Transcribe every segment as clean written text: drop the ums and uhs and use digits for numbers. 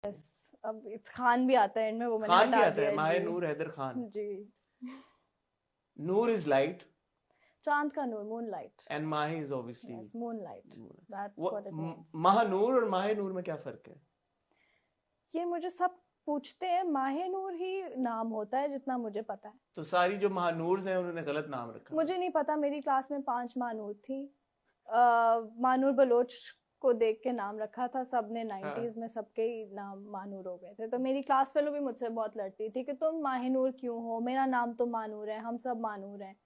Yes, अब it's Khan भी आता है इनमें, वो मैंने खान भी हटा आता दिया है, है माहे जी। नूर हैदर खान। जी। नूर इज लाइट चांद का नूर, moonlight. And Mahe is obviously yes, moonlight, that's वो। What it means. महानूर और माहे नूर में क्या फर्क है? ये मुझे सब पूछते हैं, माहे नूर ही नाम होता है जितना मुझे पता है। तो सारी जो महानूर हैं उन्होंने गलत नाम रखा है। मुझे नहीं पता, मेरी क्लास में 5 मानूर थी। मानूर बलोच को देख के नाम रखा था सबने, हाँ। 90s में सबके ही नाम मानूर हो गए थे। तो मेरी क्लास फेलो भी मुझसे बहुत लड़ती थी कि तुम माहिनूर क्यों हो, मेरा नाम तो मानूर है, हम सब मानूर हैं।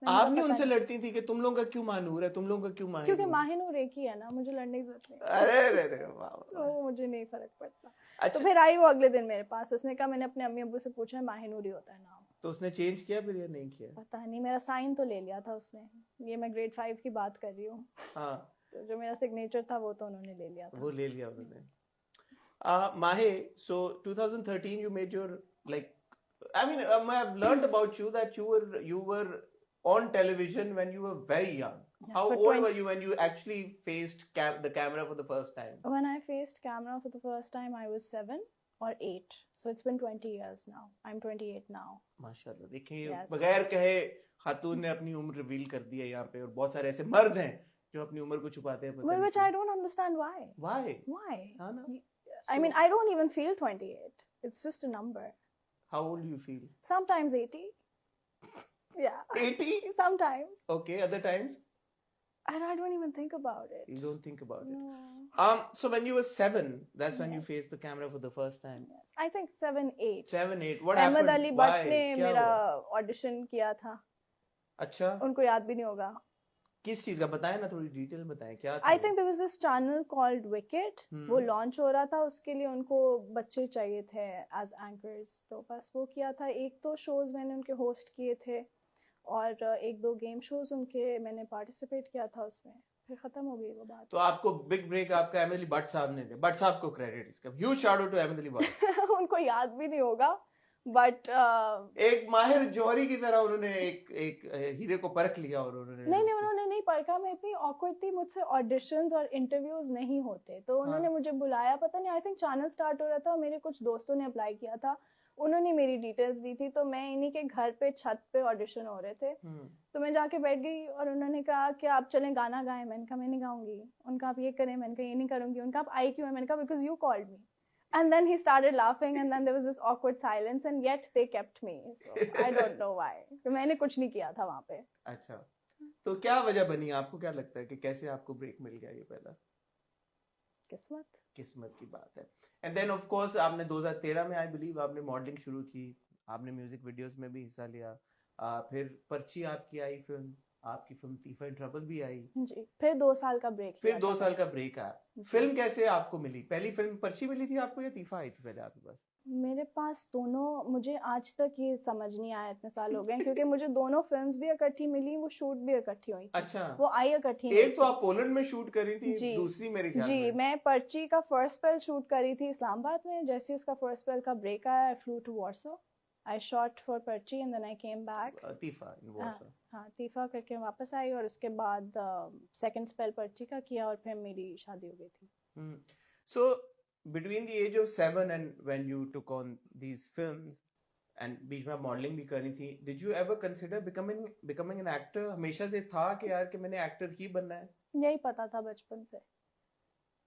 मैंने आप कहा नहीं पता उनसे नहीं, लड़ती थी कि तुम लोगों का क्यों महानूर है, तुम लोगों का क्यों क्योंकि माहिनूर है? माहिनूर एक ही है ना, मुझे लड़ने की जरूरत अरे नहीं। अरे अरे, वाह वाह वाह। तो मुझे नहीं फर्क पड़ता। तो अच्छा, फिर आई वो अगले दिन मेरे पास, उसने कहा, मैंने अपने अम्मी अब्बू से पूछा, माहिनूर ही होता है नाम। तो उसने चेंज किया फिर या नहीं किया? पता नहीं, मेरा साइन तो ले लिया था उसने। ये मैं ग्रेड 5 की बात कर रही हूँ। हाँ, तो जो मेरा सिग्नेचर था वो तो उन्होंने ले लिया वो था। ले लिया उन्होंने। Mahe, so 2013 you made your, like, I mean, I've learned about you that you were on television when you were very young. Yes, How for old 20, were you when you actually faced the camera for the first time? when I faced camera for the first time, I was 7 or 8. So it's been 20 years now. I'm 28 now. माशाल्लाह, देखिए Yes. बगैर कहे खातून ने अपनी उम्र reveal कर दी है यहाँ पे, और बहुत सारे ऐसे मर्द हैं जो अपनी उम्र को छुपाते हैं, पता Well, नहीं which क्यों। I don't understand why. Why? Why? हाँ ना। I mean, I don't even feel 28. It's just a number. How old do you feel? Sometimes 80. Yeah. 80? Sometimes. Okay, other times? And I don't even think about it. You don't think about it. No. So when you were 7, that's when you Yes. faced the camera for the first time. Yes. I think 7, 8. 7, 8. What Ahmad happened? Ali Why? Bhatt ने क्या मेरा हुआ? Audition किया था। अच्छा, उनको याद भी नहीं होगा। किस चीज का बताएं ना, थोड़ी डिटेल बताएं, क्या था आई वो? Think there was this channel called Wicket, वो लॉन्च हो रहा था, उसके लिए उनको बच्चे चाहिए थे एज एंकर्स। तो बस वो किया था। एक दो शोज मैंने उनके होस्ट किए थे, और एक दो गेम शोज उनके मैंने पार्टिसिपेट किया था उसमें। फिर खत्म हो गई वो बात। तो आपको बिग ब्रेक आपका अहमद अली भट्ट साहब ने दिया। भट्ट साहब को क्रेडिट इसका, huge shout out to Ahmed Ali Bhatt. उनको याद भी नहीं होगा, बट एक माहिर जौहरी की तरह उन्होंने एक एक हीरे को परख लिया और उन्होंने नहीं, उन्होंने नहीं परखा। मैं इतनी ऑकवर्ड थी, मुझसे ऑडिशंस और इंटरव्यूज नहीं होते, तो उन्होंने मुझे बुलाया। पता नहीं, आई थिंक चैनल स्टार्ट हो रहा था, मेरे कुछ दोस्तों ने अप्लाई किया था, उन्होंने मेरी डिटेल्स दी थी। तो मैं इन्हीं के घर पे छत पे ऑडिशन हो रहे थे, तो मैं जाके बैठ गई और उन्होंने कहा कि आप चलें गाना गाएं। मैंने कहा मैं नहीं गाऊंगी। उनका आप ये करें। मैंने कहा ये नहीं करूंगी। उनका आप आई क्यों है। मैंने कहा because you called me. And then he started laughing, and then there was this awkward silence, and yet they kept me. So I don't know why. तो मैंने कुछ नहीं किया था वहाँ पे। अच्छा, तो क्या वजह बनी, आपको क्या लगता है कि कैसे आपको ब्रेक मिल गया? ये पहला किस्मत। किस्मत की बात है। एंड देन ऑफ कोर्स आपने 2013 में आई बिलीव आपने मॉडलिंग शुरू की, आपने म्यूजिक वीडियोस में भी हिस्सा लिया। फिर पर्ची आपकी आई फिल्म, आपकी फिल्म तीफा इन ट्रबल भी आई जी। फिर 2 साल का ब्रेक। फिर 2 साल का ब्रेक आया। फिल्म कैसे आपको मिली? पहली फिल्म पर्ची मिली थी आपको या तीफा आई थी पहले आपके पास? मेरे पास दोनों। मुझे आज तक ये समझ नहीं आया, इतने साल हो गए, क्योंकि मुझे दोनों फिल्म्स भी इकट्ठी मिली, वो शूट भी इकट्ठी हुई थी। अच्छा, वो आई इकट्ठी। एक तो आप पोलैंड में शूट करी थी, जी, दूसरी मेरे ख्याल जी, में मैं पर्ची का फर्स्ट स्पेल शूट करी थी इस्लामाबाद में। जैसे उसका फर्स्ट स्पेल का ब्रेक आया, I flew to Warsaw. I shot for पर्ची and then I came back. तीफा इन वार्सो। हाँ, तीफा करके वापस आई, और उसके बाद सेकंड स्पेल पर्ची का किया, और फिर मेरी शादी हो गई थी। So between the age of 7 and when you took on these films and बीच में मॉडलिंग भी करी थी, did you ever consider becoming an actor? हमेशा से था कि यार कि मैंने एक्टर ही बनना है? यही पता था बचपन से,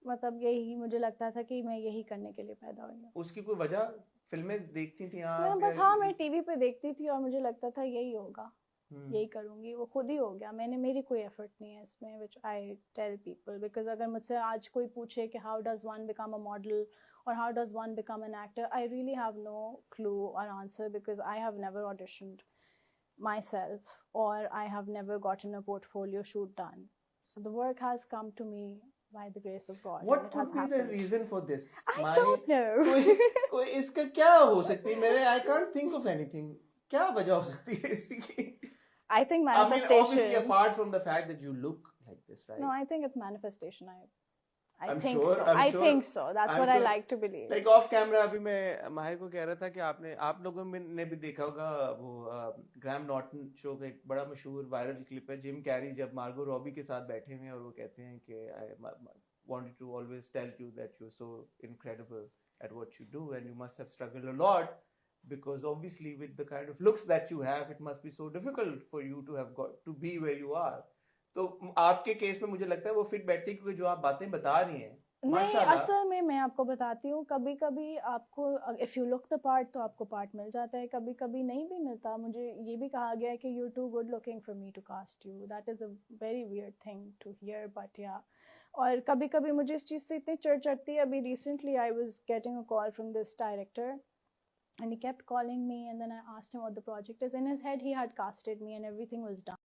मतलब यही मुझे लगता था कि मैं यही करने के लिए पैदा हुई हूँ। उसकी कोई वजह? फिल्में देखती थी आप? मैं बस, हाँ, मैं टीवी पे देखती थी और मुझे लगता था यही होगा, यही करूंगी। वो खुद ही हो गया। मेरी कोई एफर्ट नहीं है इसमें, which I tell people. Because अगर मुझसे आज कोई पूछे कि how does one become a model और how does one become an actor, I really have no clue और answer, because I have never auditioned myself, or I have never gotten a portfolio shoot done. So the work has come to me by the grace of God. What and it could has be happened. the reason for this? I don't know. कोई इसका क्या हो सकती है? मेरे I can't think of anything. क्या वजह हो सकती है इसकी? I think I mean, manifestation. obviously, apart from the fact that you look like this, right? No, I think it's manifestation. I I'm think sure. so. I'm I sure. think so. That's I'm what I sure. like to believe. Like off camera अभी मैं माहिर को कह रहा था कि आप लोगों ने भी देखा होगा वो ग्रैम नॉर्टन शो का एक बड़ा मशहूर वायरल क्लिप है, जिम कैरी जब मार्गो रॉबी के साथ बैठे हुए हैं और वो कहते हैं कि I wanted to always tell you that you're so incredible at what you do, and you must have struggled a lot because obviously with the kind of looks that you have, it must be so difficult for you to have got to be where you are. तो आपके case में मुझे लगता है वो fit बैठती है, क्योंकि जो आप बातें बता रही हैं नहीं, माशाल्लाह। असल में मैं आपको बताती हूँ, कभी कभी आपको if you look the part तो आपको पार्ट मिल जाता है, कभी कभी नहीं भी मिलता। मुझे ये भी कहा गया है कि you too good looking for me to cast you. That is a very weird thing to hear, but yeah. और कभी कभी मुझे इस चीज़ से इतनी चिढ़ चढ़ती है। अभी recently I was getting a call from this director and he kept calling me, and then I asked him what the project is. In his head he had casted me and everything was done.